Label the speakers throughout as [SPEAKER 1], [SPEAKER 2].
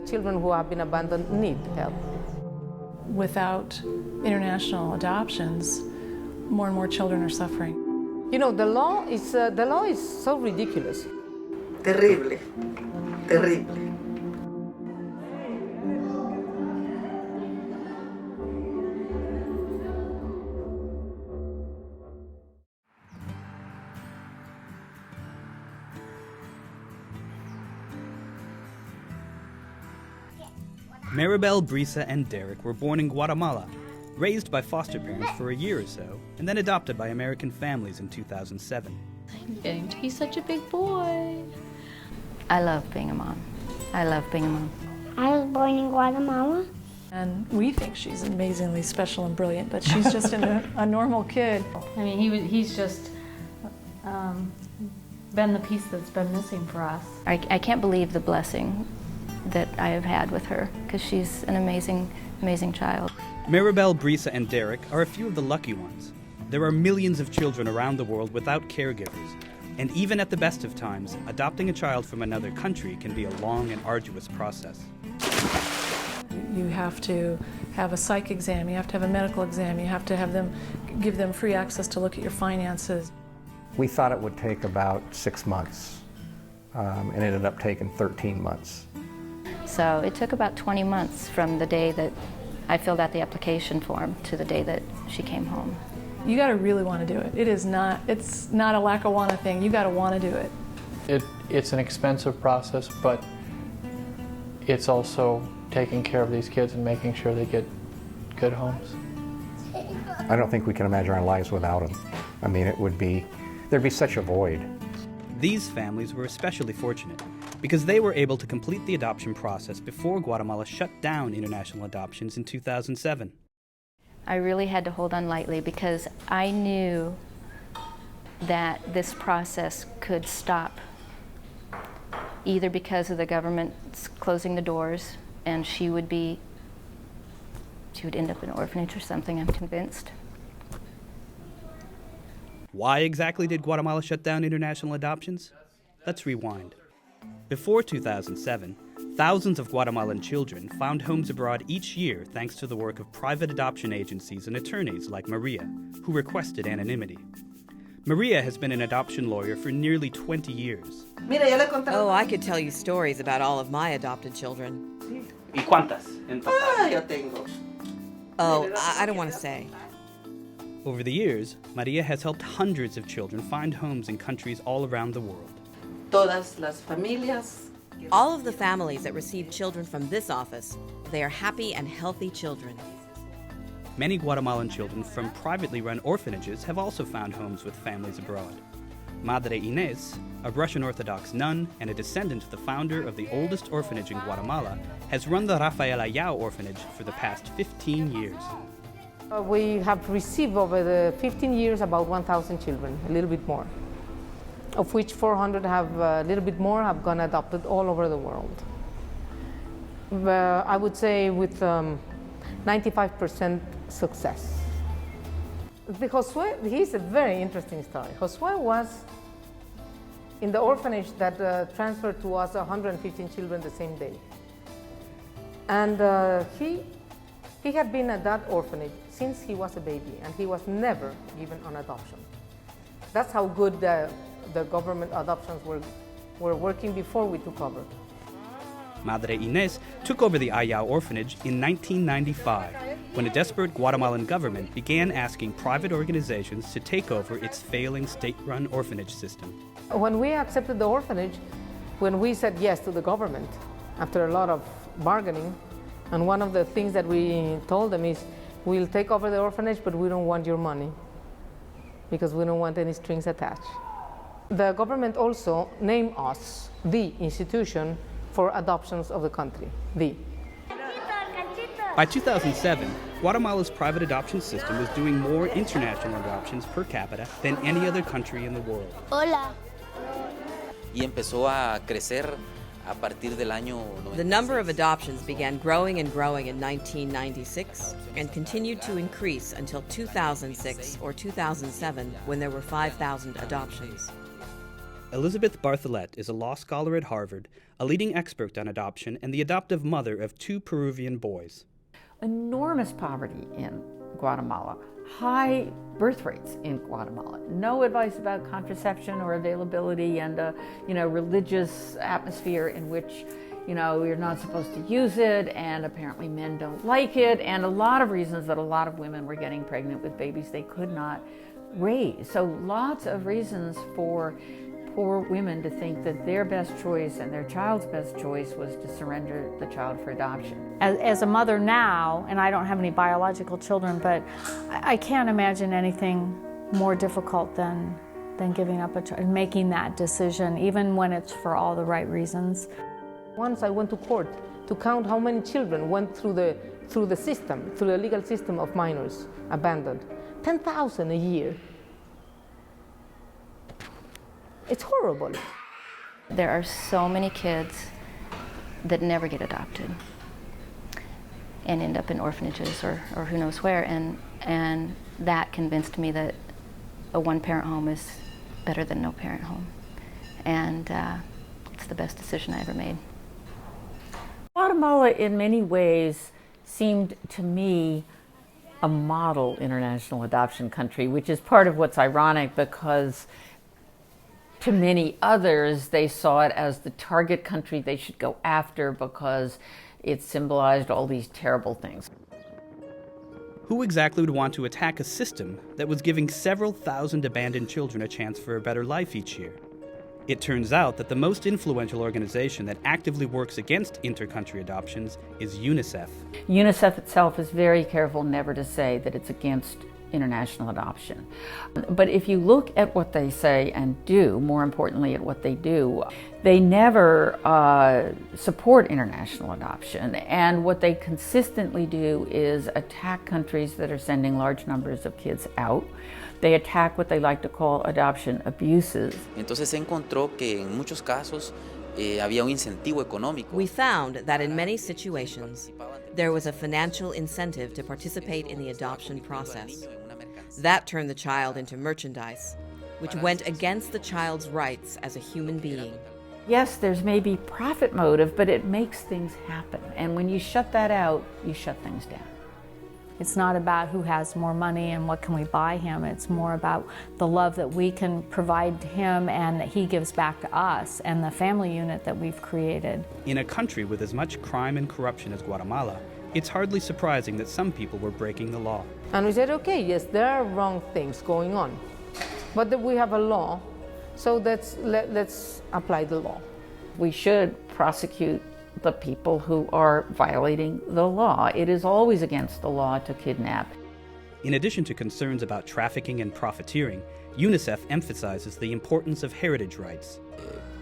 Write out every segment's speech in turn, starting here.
[SPEAKER 1] Children who have been abandoned need help.
[SPEAKER 2] Without international adoptions, more and more children are suffering.
[SPEAKER 1] You know, the law is so ridiculous.
[SPEAKER 3] Terrible, terrible.
[SPEAKER 4] Maribel, Brisa, and Derek were born in Guatemala, raised by foster parents for a year or so, and then adopted by American families in 2007.
[SPEAKER 5] I'm getting to be such a big boy.
[SPEAKER 6] I love being a mom. I love being a mom.
[SPEAKER 7] I was born in Guatemala.
[SPEAKER 2] And we think she's amazingly special and brilliant, but she's just a normal kid.
[SPEAKER 5] I mean, he's just been the piece that's been missing for us.
[SPEAKER 6] I can't believe the blessing that I have had with her, because she's an amazing, amazing child.
[SPEAKER 4] Maribel, Brisa, and Derek are a few of the lucky ones. There are millions of children around the world without caregivers, and even at the best of times, adopting a child from another country can be a long and arduous process.
[SPEAKER 2] You have to have a psych exam, you have to have a medical exam, you have to give them free access to look at your finances.
[SPEAKER 8] We thought it would take about 6 months, and it ended up taking 13 months.
[SPEAKER 6] So it took about 20 months from the day that I filled out the application form to the day that she came home.
[SPEAKER 2] You gotta really want to do it. It's not a Lackawanna thing, you gotta want to do it.
[SPEAKER 9] It's an expensive process, but it's also taking care of these kids and making sure they get good homes.
[SPEAKER 8] I don't think we can imagine our lives without them. I mean, there'd be such a void.
[SPEAKER 4] These families were especially fortunate because they were able to complete the adoption process before Guatemala shut down international adoptions in 2007.
[SPEAKER 6] I really had to hold on lightly because I knew that this process could stop, either because of the government closing the doors and she would end up in an orphanage or something, I'm convinced.
[SPEAKER 4] Why exactly did Guatemala shut down international adoptions? Let's rewind. Before 2007, thousands of Guatemalan children found homes abroad each year thanks to the work of private adoption agencies and attorneys like Maria, who requested anonymity. Maria has been an adoption lawyer for nearly 20 years.
[SPEAKER 10] Oh, I could tell you stories about all of my adopted children.
[SPEAKER 4] ¿Y cuántas en total?
[SPEAKER 3] Yo tengo.
[SPEAKER 10] Oh, I don't want to say.
[SPEAKER 4] Over the years, Maria has helped hundreds of children find homes in countries all around the world.
[SPEAKER 3] Todas las familias.
[SPEAKER 10] All of the families that receive children from this office, they are happy and healthy children.
[SPEAKER 4] Many Guatemalan children from privately run orphanages have also found homes with families abroad. Madre Inés, a Russian Orthodox nun and a descendant of the founder of the oldest orphanage in Guatemala, has run the Rafael Ayau orphanage for the past 15 years.
[SPEAKER 1] We have received over the 15 years about 1,000 children, a little bit more, of which 400 have a little bit more have gone adopted all over the world. I would say with 95% success. Josue, he's a very interesting story. Josue was in the orphanage that transferred to us 115 children the same day. And he had been at that orphanage since he was a baby, and he was never given an adoption. That's how good the government adoptions were working before we took over.
[SPEAKER 4] Madre Inés took over the Ayau orphanage in 1995, when a desperate Guatemalan government began asking private organizations to take over its failing state-run orphanage system.
[SPEAKER 1] When we accepted the orphanage, when we said yes to the government, after a lot of bargaining, and one of the things that we told them is, we'll take over the orphanage, but we don't want your money, because we don't want any strings attached. The government also named us the institution for adoptions of the country, the.
[SPEAKER 4] By 2007, Guatemala's private adoption system was doing more international adoptions per capita than any other country in the world.
[SPEAKER 7] Hola.
[SPEAKER 11] Y empezó a crecer a partir del año 96.
[SPEAKER 10] The number of adoptions began growing and growing in 1996 and continued to increase until 2006 or 2007, when there were 5,000 adoptions.
[SPEAKER 4] Elizabeth Bartholet is a law scholar at Harvard, a leading expert on adoption, and the adoptive mother of 2 Peruvian boys.
[SPEAKER 12] Enormous poverty in Guatemala, high birth rates in Guatemala, no advice about contraception or availability, and a religious atmosphere in which you're not supposed to use it, and apparently men don't like it, and a lot of reasons that a lot of women were getting pregnant with babies they could not raise. So lots of reasons for poor women to think that their best choice and their child's best choice was to surrender the child for adoption.
[SPEAKER 13] As a mother now, and I don't have any biological children, but I can't imagine anything more difficult than giving up a child, making that decision, even when it's for all the right reasons.
[SPEAKER 1] Once I went to court to count how many children went through the system, through the legal system of minors abandoned. 10,000 a year. It's horrible.
[SPEAKER 6] There are so many kids that never get adopted and end up in orphanages or who knows where, and that convinced me that a one-parent home is better than no parent home, and it's the best decision I ever made.
[SPEAKER 12] Guatemala, in many ways, seemed to me a model international adoption country, which is part of what's ironic, because to many others, they saw it as the target country they should go after because it symbolized all these terrible things.
[SPEAKER 4] Who exactly would want to attack a system that was giving several thousand abandoned children a chance for a better life each year? It turns out that the most influential organization that actively works against inter-country adoptions is UNICEF.
[SPEAKER 12] UNICEF itself is very careful never to say that it's against international adoption. But if you look at what they say and do, more importantly at what they do, they never support international adoption. And what they consistently do is attack countries that are sending large numbers of kids out. They attack what they like to call adoption abuses.
[SPEAKER 11] Entonces se encontró que en muchos casos había un incentivo económico.
[SPEAKER 10] We found that in many situations, there was a financial incentive to participate in the adoption process. That turned the child into merchandise, which went against the child's rights as a human being.
[SPEAKER 12] Yes, there's maybe profit motive, but it makes things happen. And when you shut that out, you shut things down.
[SPEAKER 13] It's not about who has more money and what can we buy him. It's more about the love that we can provide to him and that he gives back to us, and the family unit that we've created.
[SPEAKER 4] In a country with as much crime and corruption as Guatemala, it's hardly surprising that some people were breaking the law.
[SPEAKER 1] And we said, okay, yes, there are wrong things going on, but we have a law, so let's apply the law.
[SPEAKER 12] We should prosecute the people who are violating the law. It is always against the law to kidnap.
[SPEAKER 4] In addition to concerns about trafficking and profiteering, UNICEF emphasizes the importance of heritage rights.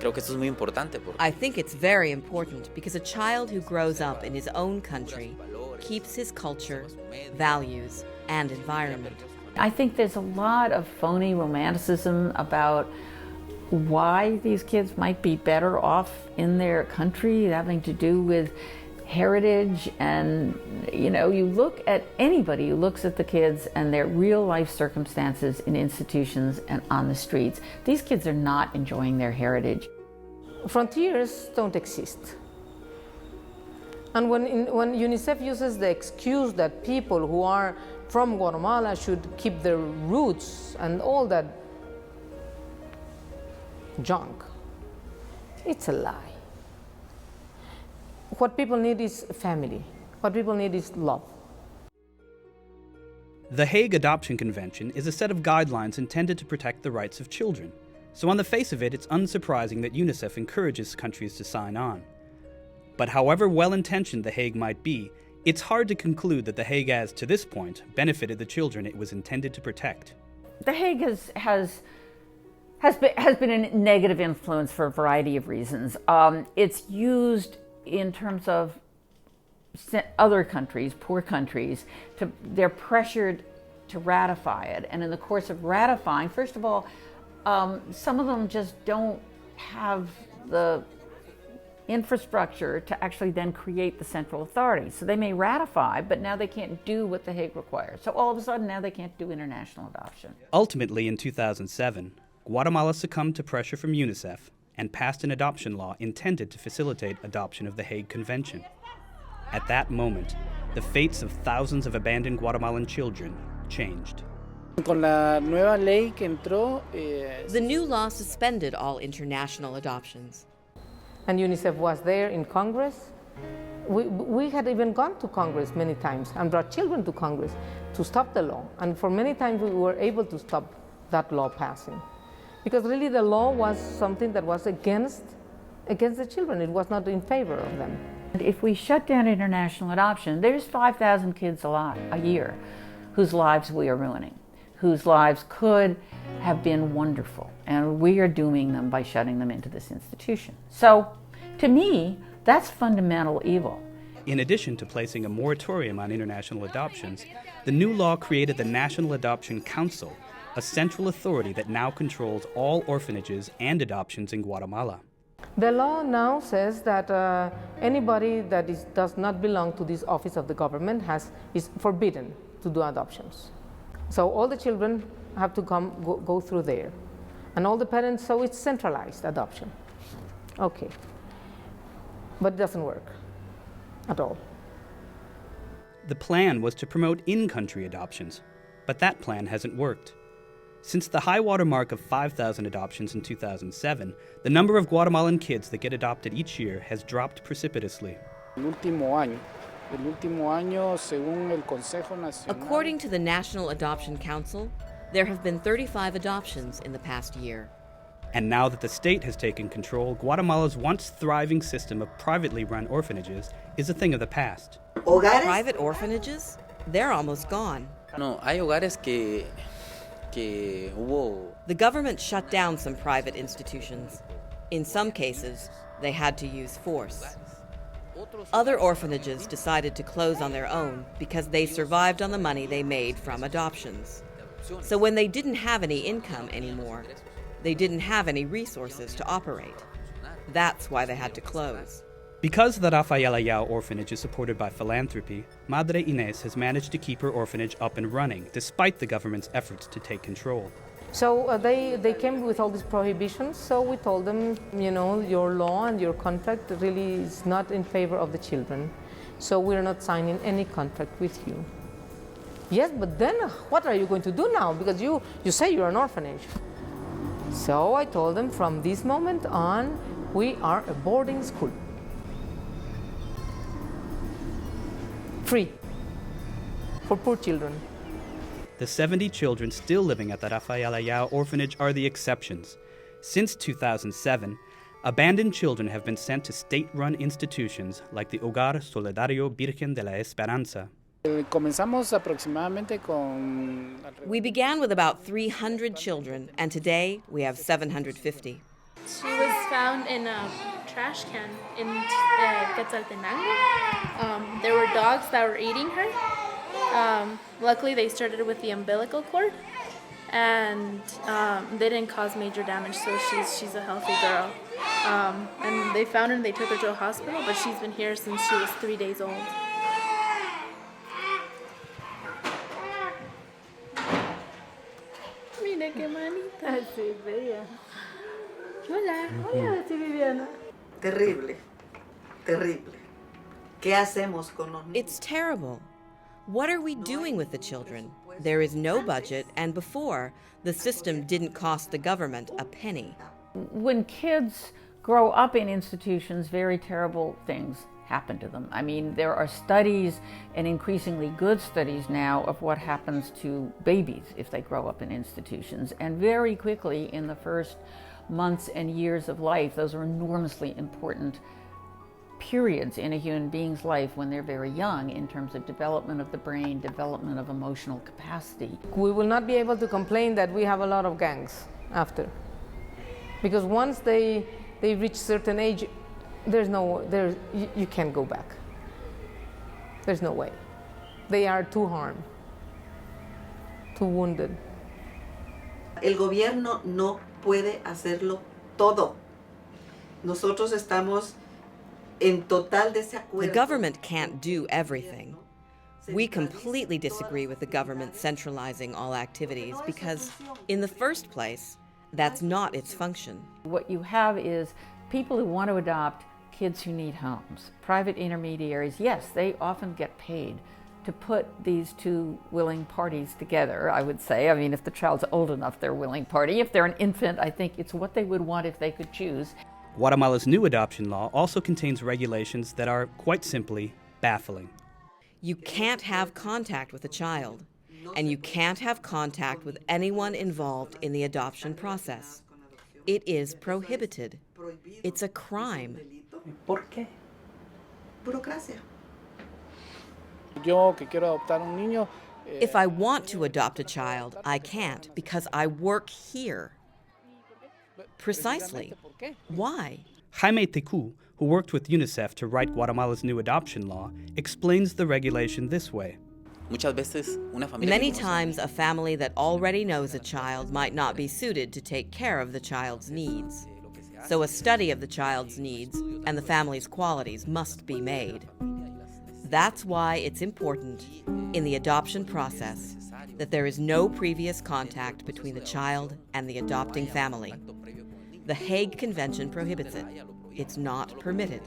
[SPEAKER 11] Creo que esto es muy importante.
[SPEAKER 10] I think it's very important because a child who grows up in his own country keeps his culture, values, and environment.
[SPEAKER 12] I think there's a lot of phony romanticism about why these kids might be better off in their country, having to do with heritage. And you look at anybody who looks at the kids and their real life circumstances in institutions and on the streets. These kids are not enjoying their heritage.
[SPEAKER 1] Frontiers don't exist. And when UNICEF uses the excuse that people who are from Guatemala should keep their roots and all that junk, it's a lie. What people need is family. What people need is love.
[SPEAKER 4] The Hague Adoption Convention is a set of guidelines intended to protect the rights of children. So on the face of it, it's unsurprising that UNICEF encourages countries to sign on. But however well-intentioned The Hague might be, it's hard to conclude that The Hague has, to this point, benefited the children it was intended to protect.
[SPEAKER 12] The Hague has been a negative influence for a variety of reasons. It's used in terms of other countries, poor countries, they're pressured to ratify it. And in the course of ratifying, first of all, some of them just don't have the infrastructure to actually then create the central authority. So they may ratify, but now they can't do what The Hague requires. So all of a sudden now they can't do international adoption.
[SPEAKER 4] Ultimately, in 2007, Guatemala succumbed to pressure from UNICEF and passed an adoption law intended to facilitate adoption of the Hague Convention. At that moment, the fates of thousands of abandoned Guatemalan children changed.
[SPEAKER 10] The new law suspended all international adoptions.
[SPEAKER 1] And UNICEF was there in Congress. We had even gone to Congress many times and brought children to Congress to stop the law. And for many times we were able to stop that law passing. Because really the law was something that was against the children. It was not in favor of them.
[SPEAKER 12] If we shut down international adoption, there's 5,000 kids a year whose lives we are ruining, whose lives could have been wonderful, and we are dooming them by shutting them into this institution. So, to me, that's fundamental evil.
[SPEAKER 4] In addition to placing a moratorium on international adoptions, the new law created the National Adoption Council, a central authority that now controls all orphanages and adoptions in Guatemala.
[SPEAKER 1] The law now says that anybody that does not belong to this office of the government is forbidden to do adoptions. So all the children have to go through there. And all the parents, so it's centralized adoption. Okay. But it doesn't work at all.
[SPEAKER 4] The plan was to promote in-country adoptions, but that plan hasn't worked. Since the high water mark of 5,000 adoptions in 2007, the number of Guatemalan kids that get adopted each year has dropped precipitously.
[SPEAKER 10] According to the National Adoption Council, there have been 35 adoptions in the past year.
[SPEAKER 4] And now that the state has taken control, Guatemala's once thriving system of privately run orphanages is a thing of the past.
[SPEAKER 10] Private orphanages? They're almost gone.
[SPEAKER 11] No, hay hogares que
[SPEAKER 10] The government shut down some private institutions. In some cases, they had to use force. Other orphanages decided to close on their own because they survived on the money they made from adoptions. So when they didn't have any income anymore, they didn't have any resources to operate. That's why they had to close.
[SPEAKER 4] Because the Rafael Ayau orphanage is supported by philanthropy, Madre Inés has managed to keep her orphanage up and running, despite the government's efforts to take control.
[SPEAKER 1] So they came with all these prohibitions, so we told them, you know, your law and your contract really is not in favor of the children, so we're not signing any contract with you. Yes, but then what are you going to do now? Because you say you're an orphanage. So I told them, from this moment on, we are a boarding school. Free for poor children.
[SPEAKER 4] The 70 children still living at the Rafael Ayau orphanage are the exceptions. Since 2007, abandoned children have been sent to state-run institutions like the Hogar Solidario Virgen de la Esperanza.
[SPEAKER 10] We began with about 300 children, and today we have 750.
[SPEAKER 14] She was found in a trash can in Quetzaltenango. There were dogs that were eating her. Luckily, they started with the umbilical cord, and they didn't cause major damage, so she's a healthy girl. And they found her and they took her to a hospital, but she's been here since she was 3 days old. Mira qué manita. Sí, bella. Hola. Hola, Viviana.
[SPEAKER 3] Terrible. Terrible. ¿Qué hacemos con los niños?
[SPEAKER 10] It's terrible. What are we doing with the children? There is no budget, and before, the system didn't cost the government a penny.
[SPEAKER 12] When kids grow up in institutions, very terrible things happen to them. I mean, there are studies, and increasingly good studies now, of what happens to babies if they grow up in institutions. And very quickly, in the first months and years of life, those are enormously important periods in a human being's life when they're very young, in terms of development of the brain, development of emotional capacity.
[SPEAKER 1] We will not be able to complain that we have a lot of gangs after. Because once they reach certain age, you can't go back. There's no way. They are too harmed, too wounded.
[SPEAKER 3] El gobierno no puede hacerlo todo. Nosotros estamos en total desacuerdo.
[SPEAKER 10] The government can't do everything. We completely disagree with the government centralizing all activities because, in the first place, That's not its function.
[SPEAKER 12] What you have is people who want to adopt kids who need homes. Private intermediaries, yes, they often get paid to put these two willing parties together, I would say. I mean, if the child's old enough, they're a willing party. If they're an infant, I think it's what they would want if they could choose.
[SPEAKER 4] Guatemala's new adoption law also contains regulations that are, quite simply, baffling.
[SPEAKER 10] You can't have contact with a child, and you can't have contact with anyone involved in the adoption process. It is prohibited. It's a crime.
[SPEAKER 3] ¿Por qué? Burocracia.
[SPEAKER 10] If I want to adopt a child, I can't because I work here. Precisely. Why?
[SPEAKER 4] Jaime Tecu, who worked with UNICEF to write Guatemala's new adoption law, explains the regulation this way.
[SPEAKER 10] Many times, a family that already knows a child might not be suited to take care of the child's needs. So a study of the child's needs and the family's qualities must be made. That's why it's important, in the adoption process, that there is no previous contact between the child and the adopting family. The Hague Convention prohibits it. It's not permitted.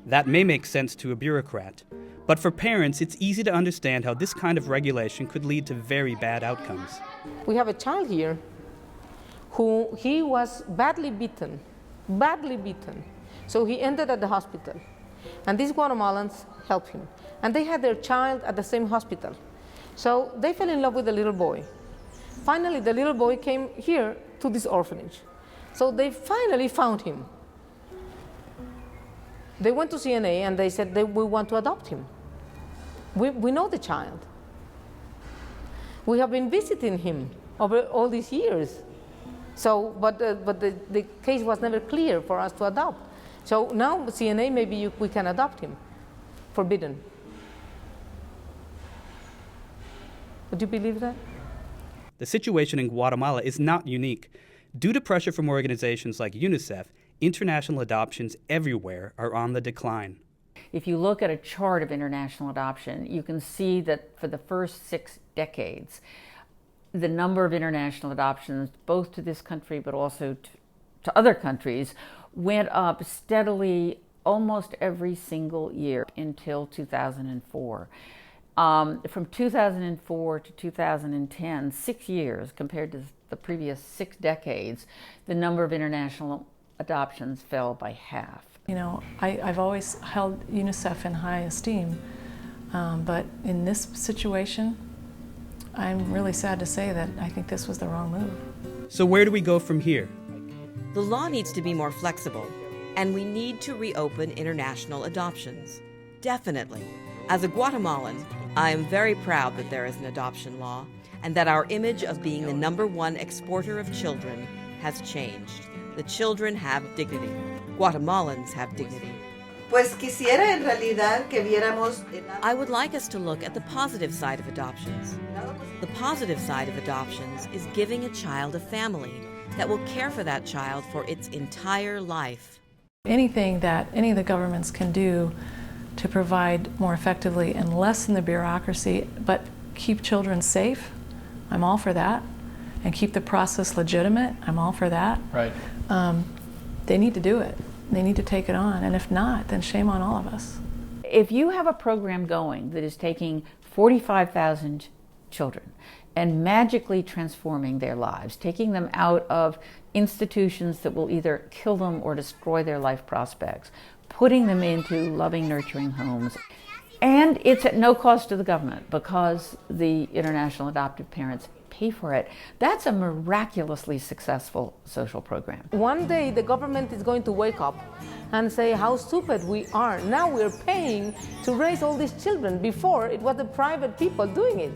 [SPEAKER 4] That may make sense to a bureaucrat, but for parents, it's easy to understand how this kind of regulation could lead to very bad outcomes.
[SPEAKER 1] We have a child here who he was badly beaten. So he ended at the hospital. And these Guatemalans helped him. And they had their child at the same hospital. So they fell in love with the little boy. Finally, the little boy came here to this orphanage. So they finally found him. They went to CNA and they said, we want to adopt him. We know the child. We have been visiting him over all these years. So, but the case was never clear for us to adopt. So now CNA, maybe we can adopt him. Forbidden. Would you believe that?
[SPEAKER 4] The situation in Guatemala is not unique. Due to pressure from organizations like UNICEF, international adoptions everywhere are on the decline.
[SPEAKER 12] If you look at a chart of international adoption, you can see that for the first 6 decades, the number of international adoptions, both to this country but also to other countries, went up steadily almost every single year until 2004. From 2004 to 2010, 6 years compared to the previous 6 decades, the number of international adoptions fell by half.
[SPEAKER 2] You know, I've always held UNICEF in high esteem, but in this situation, I'm really sad to say that I think this was the wrong move.
[SPEAKER 4] So where do we go from here?
[SPEAKER 10] The law needs to be more flexible, and we need to reopen international adoptions. Definitely. As a Guatemalan, I am very proud that there is an adoption law and that our image of being the #1 exporter of children has changed. The children have dignity. Guatemalans have dignity.
[SPEAKER 3] Pues quisiera en realidad que viéramos.
[SPEAKER 10] I would like us to look at the positive side of adoptions. The positive side of adoptions is giving a child a family that will care for that child for its entire life.
[SPEAKER 2] Anything that any of the governments can do to provide more effectively and lessen the bureaucracy, but keep children safe, I'm all for that. And keep the process legitimate, I'm all for that.
[SPEAKER 9] Right.
[SPEAKER 2] They need to do it. They need to take it on. And if not, then shame on all of us.
[SPEAKER 12] If you have a program going that is taking 45,000 children and magically transforming their lives, taking them out of institutions that will either kill them or destroy their life prospects, putting them into loving, nurturing homes, and it's at no cost to the government because the international adoptive parents pay for it, that's a miraculously successful social program.
[SPEAKER 1] One day the government is going to wake up and say how stupid we are. Now we're paying to raise all these children. Before it was the private people doing it.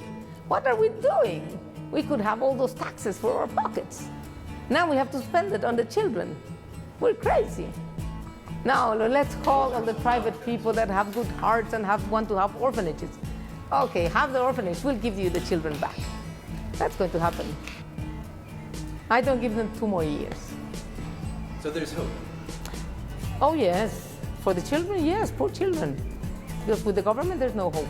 [SPEAKER 1] What are we doing? We could have all those taxes for our pockets. Now we have to spend it on the children. We're crazy. Now let's call on the private people that have good hearts and want to have orphanages. Okay, have the orphanage, we'll give you the children back. That's going to happen. I don't give them 2 more years.
[SPEAKER 11] So there's hope?
[SPEAKER 1] Oh yes, for the children, yes, poor children. Because with the government there's no hope.